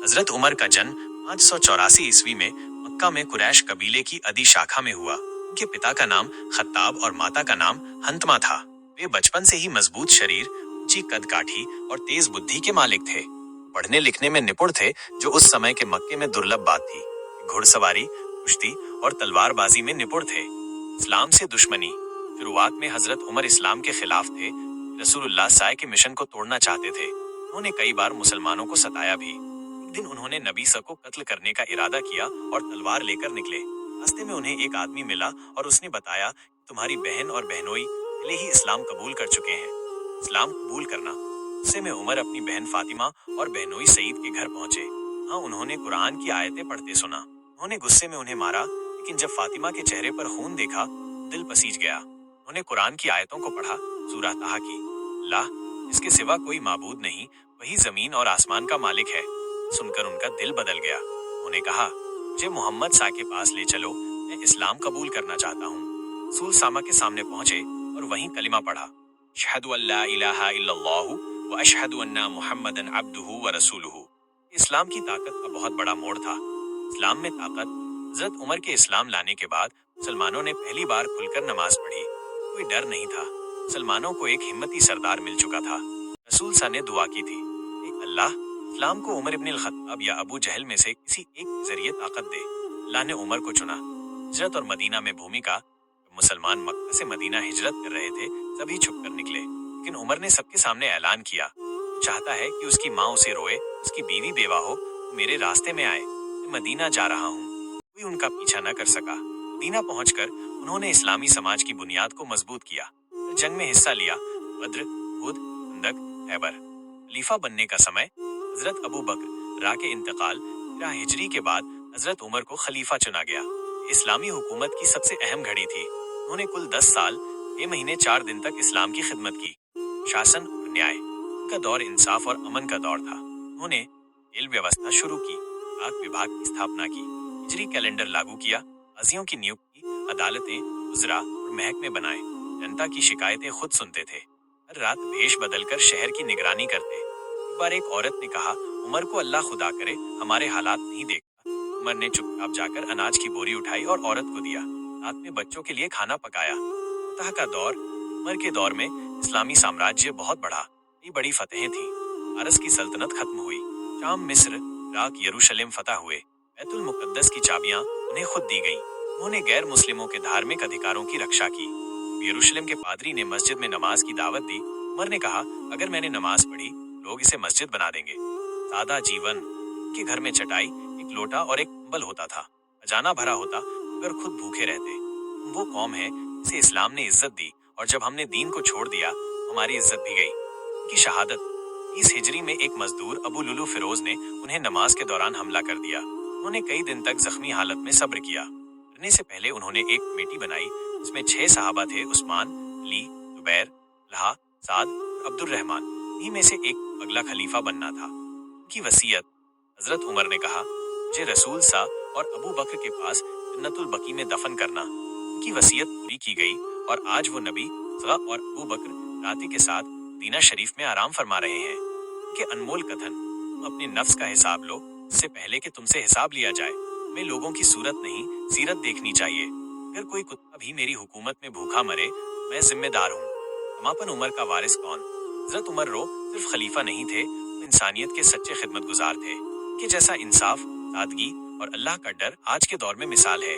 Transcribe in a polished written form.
हजरत उमर का जन्म 584 ईस्वी में मक्का में कुरैश कबीले की अदी शाखा में हुआ। उनके पिता का नाम खत्ताब और माता का नाम हंतमा था। वे बचपन से ही मजबूत शरीर, ऊंची कदकाठी और तेज बुद्धि के मालिक थे। पढ़ने लिखने में निपुण थे, जो उस समय के मक्के में दुर्लभ बात थी। घुड़सवारी, कुश्ती और तलवारबाजी में निपुण थे। इस्लाम से दुश्मनी। शुरुआत में हजरत उमर इस्लाम के खिलाफ थे। रसूलुल्लाह साय के मिशन को तोड़ना चाहते थे। उन्होंने कई बार मुसलमानों को सताया भी। एक दिन उन्होंने नबी स को कत्ल करने का इरादा किया और तलवार लेकर निकले। रास्ते में उन्हें एक आदमी मिला और उसने बताया, तुम्हारी बहन और बहनोई पहले ही इस्लाम कबूल कर चुके हैं। इस्लाम कबूल करना। गुस्से में उमर अपनी बहन फातिमा और बहनोई सईद के घर पहुंचे। हाँ, उन्होंने कुरान की आयतें पढ़ते सुना। उन्होंने गुस्से में उन्हें मारा, लेकिन जब फातिमा के चेहरे पर खून देखा, दिल पसीज गया। उन्होंने कुरान की आयतों को पढ़ा। सूरह ताहा की, अल्लाह जिसके सिवा कोई माबूद नहीं, वही जमीन और आसमान का मालिक है। सुनकर उनका दिल बदल गया। उन्होंने कहा, मुझे मोहम्मद सा के पास ले चलो, मैं इस्लाम कबूल करना चाहता हूँ। रसूल सामा के सामने पहुंचे और वहीं कलिमा पढ़ा, अशहदु अल्ला इलाहा इल्लल्लाहु व अशहदु अन्ना मुहम्मदन अब्दुहु व रसूलुहु। इस्लाम की ताकत का बहुत बड़ा मोड़ था। इस्लाम में ताकत। हजरत उमर के इस्लाम लाने के बाद मुसलमानों ने पहली बार खुलकर नमाज पढ़ी। कोई डर नहीं था। मुसलमानों को एक हिम्मती सरदार मिल चुका था। रसूल सा ने दुआ की थी, अल्लाह इस्लाम को उमर इब्न अल-खत्ताब या अबू जहल में से किसी एक के जरिए ताकत दे। अल्लाह ने उमर को चुना। हिजरत और मदीना में भूमिका। मुसलमान मक्का से मदीना हिजरत कर रहे थे, सभी छुप कर निकले, लेकिन उमर ने सबके सामने ऐलान किया, चाहता है कि उसकी माँ उसे रोए, उसकी बीवी बेवा हो, मेरे रास्ते में आए। मैं मदीना जा रहा हूँ। कोई उनका पीछा न कर सका। मदीना पहुंचकर उन्होंने इस्लामी समाज की बुनियाद को मजबूत किया। जंग में हिस्सा लिया। बद्र, उहद, खंदक, खैबर। खलीफा बनने का समय। हजरत अबू बकर रा के इंतकाल 13 हिजरी के बाद हजरत उमर को खलीफा चुना गया। इस्लामी हुकूमत की सबसे अहम घड़ी थी। उन्होंने कुल 10 साल 6 महीने 4 दिन तक इस्लाम की खिदमत की। शासन और न्याय। उनका दौर इंसाफ और अमन का दौर था। उन्होंने जेल व्यवस्था शुरू की, डाक विभाग की स्थापना की, हिजरी कैलेंडर लागू किया, काजियों की नियुक्ति, अदालतें, उजरा और महकमे बनाए। जनता की शिकायतें खुद सुनते थे। हर रात भेष बदलकर शहर की निगरानी करते। एक बार एक औरत ने कहा, उमर को अल्लाह खुदा करे, हमारे हालात नहीं देखता। उमर ने चुपचाप जाकर अनाज की बोरी उठाई और औरत को दिया। रात में बच्चों के लिए खाना पकाया। फतह का दौर। उमर के दौर में इस्लामी साम्राज्य बहुत बढ़ा। कई बड़ी फतहें थीं। फारस की सल्तनत खत्म हुई। शाम, मिस्र, इराक, यरूशलेम फतह हुए। बैतुल मुकद्दस की चाबियां उन्हें खुद दी गईं। उन्होंने गैर मुस्लिमों के धार्मिक अधिकारों की रक्षा की। यरूशलेम के पादरी ने मस्जिद में नमाज की दावत दी। उमर ने कहा, अगर मैंने नमाज पढ़ी, लोग इसे मस्जिद बना देंगे। सादा जीवन। उनके घर में चटाई, एक लोटा और एक कंबल होता था। खजाना भरा होता, मगर खुद भूखे रहते। हम वो कौम है जिसे इस्लाम ने इज्जत दी, और जब हमने दीन को छोड़ दिया, हमारी इज्जत भी गई। उनकी शहादत। 30 हिजरी में एक मजदूर अबू लुलू फिरोज ने उन्हें नमाज के दौरान हमला कर दिया। उन्होंने कई दिन तक जख्मी हालत में सब्र किया। मरने से पहले उन्होंने एक कमेटी बनाई, जिसमें 6 सहाबा थे, उस्मान, अली, जुबैर, तलहा, साद और अब्दुर्रहमान। इन्हीं में से एक अगला खलीफा बनना था। उनकी वसीयत। हजरत उमर ने कहा, मुझे रसूल सा और अबू बकर के पास जन्नतुल बकी में दफन करना। उनकी वसीयत पूरी की गई और आज वो नबी और अबू बकर राती के साथ मदीना शरीफ में आराम फरमा रहे हैं। उनके अनमोल कथन, तुम अपने नफ्स का हिसाब लो, इससे पहले कि तुमसे हिसाब लिया जाए। हमें लोगों की सूरत नहीं, सीरत देखनी चाहिए। अगर कोई कुत्ता भी मेरी हुकूमत में भूखा मरे, मैं जिम्मेदार हूँ। समापन। उमर का वारिस कौन? हजरत उमर सिर्फ खलीफा नहीं थे, वो इंसानियत के सच्चे खिदमतगुजार थे। उनके जैसा इंसाफ, सादगी और अल्लाह का डर आज के दौर में मिसाल है।